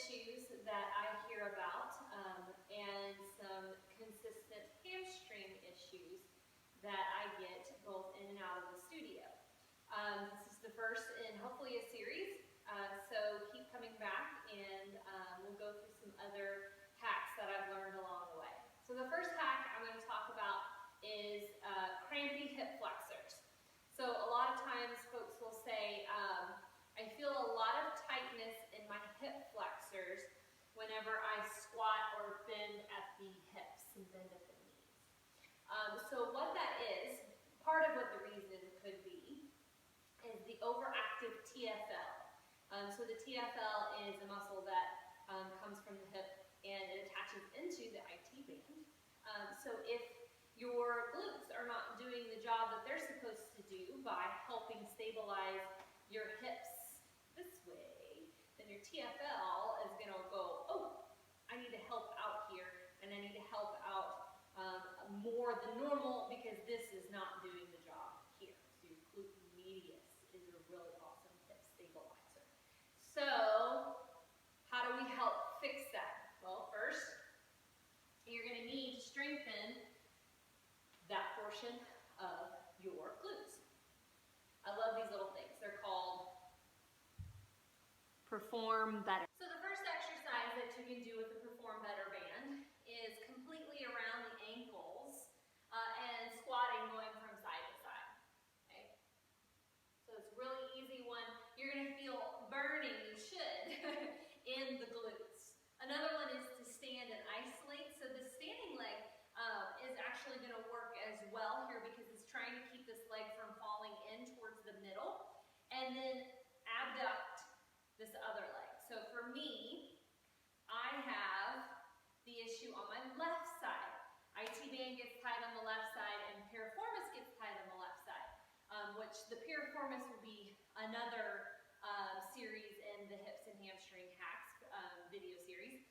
issues that I hear about and some consistent hamstring issues that I get both in and out of the studio. This is the first in hopefully a series, so keep coming back and we'll go through some other hacks that I've learned along the way. So the first hack I'm going to talk about is crampy hip flexors. So a lot of times folks will say, I feel a lot of tightness in my hip flexors whenever I squat or bend at the hips and bend at the knees. So what that is, part of what the reason could be, is the overactive TFL. So the TFL is a muscle that comes from the hip and it attaches into the IT band. So if your glutes are not doing the job that they're supposed to do by helping stabilize your hips this way, then your TFL is going to go, oh, I need to help out here, and I need to help out more than normal because this is not doing the job here. So your glute medius is a really awesome hip stabilizer. So how do we help fix that? Well, first, you're going to need to strengthen that portion of your glutes. I love these little things. They're called Perform Better. So the first exercise that you can do with the Perform Better band is completely around the ankles and squatting going from side to side. Okay? So it's a really easy one. You're going to feel burning, you should, in the glutes. Another one is to stand and isolate. So the standing leg is actually going to work as well here because it's trying to keep this leg from falling in towards the middle, and then abduct this other leg. So for me, I have the issue on my left side. IT band gets tight on the left side and piriformis gets tight on the left side, which the piriformis will be another series in the hips and hamstring hacks video series,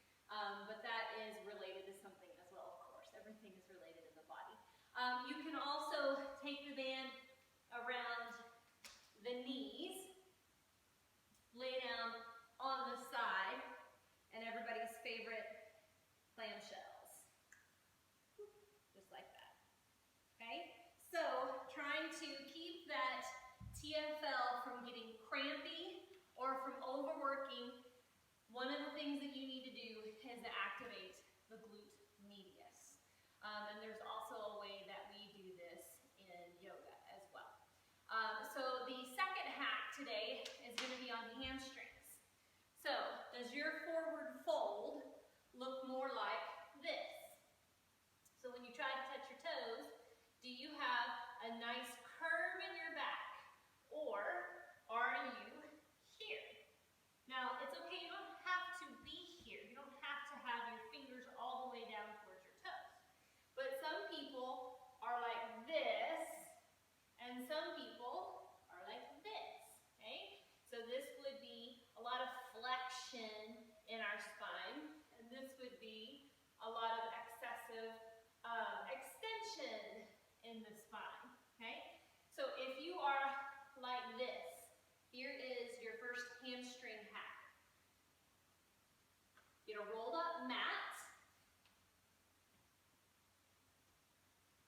but that is related to something as well, of course. Everything is related in the body. You can also take the band around the knees, lay down on the side, and everybody's favorite clamshells. Just like that. Okay? So, trying to keep that TFL from getting crampy or from overworking, one of the things that you need to do is to activate the glute medius. And there's also a way that we do this in yoga as well. So the second hack today is going to be on hamstrings. So does your forward fold look more like this? So when you try to touch your toes, do you have a nice curve in your back, or are you here? Now it's okay, you don't have to be here. You don't have to have your fingers all the way down towards your toes. But some people are like this, and some people are like this, okay? So this would be a lot of flexion in our spine, and this would be a lot of excessive extension in the spine, okay? So if you are like this, here is your first hamstring hack. Get a rolled up mat.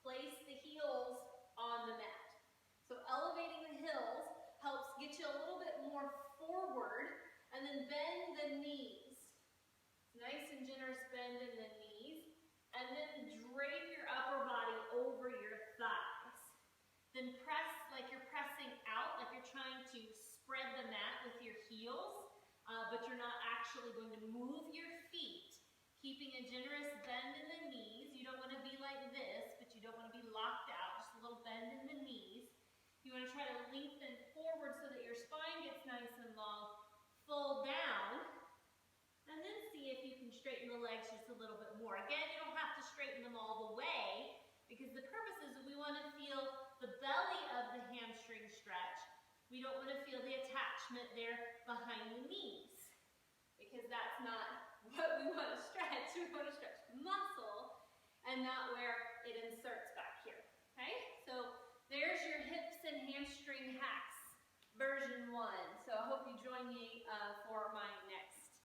Place the heels on the mat. So elevating the heels helps get you a little bit more forward, and then bend the knees. Nice and generous bend in the knees, and then drape your upper body over your thighs. Then press like you're pressing out, like you're trying to spread the mat with your heels, but you're not actually going to move your feet. Keeping a generous bend in the knees. You don't want to be like this, but you don't want to be locked out. Just a little bend in the knees. You want to try to lengthen forward so that your spine gets nice and long. Fold down, and then see if you can straighten the legs just a little bit more. Again, you don't have to straighten them all the way, because the purpose is that we want to feel the belly of the hamstring stretch. We don't want to feel the attachment there behind the knees, because that's not what we want to stretch. We want to stretch muscle and not where it inserts back here. Okay? So there's your hips and hamstring hacks, version 1. So I hope you join me for my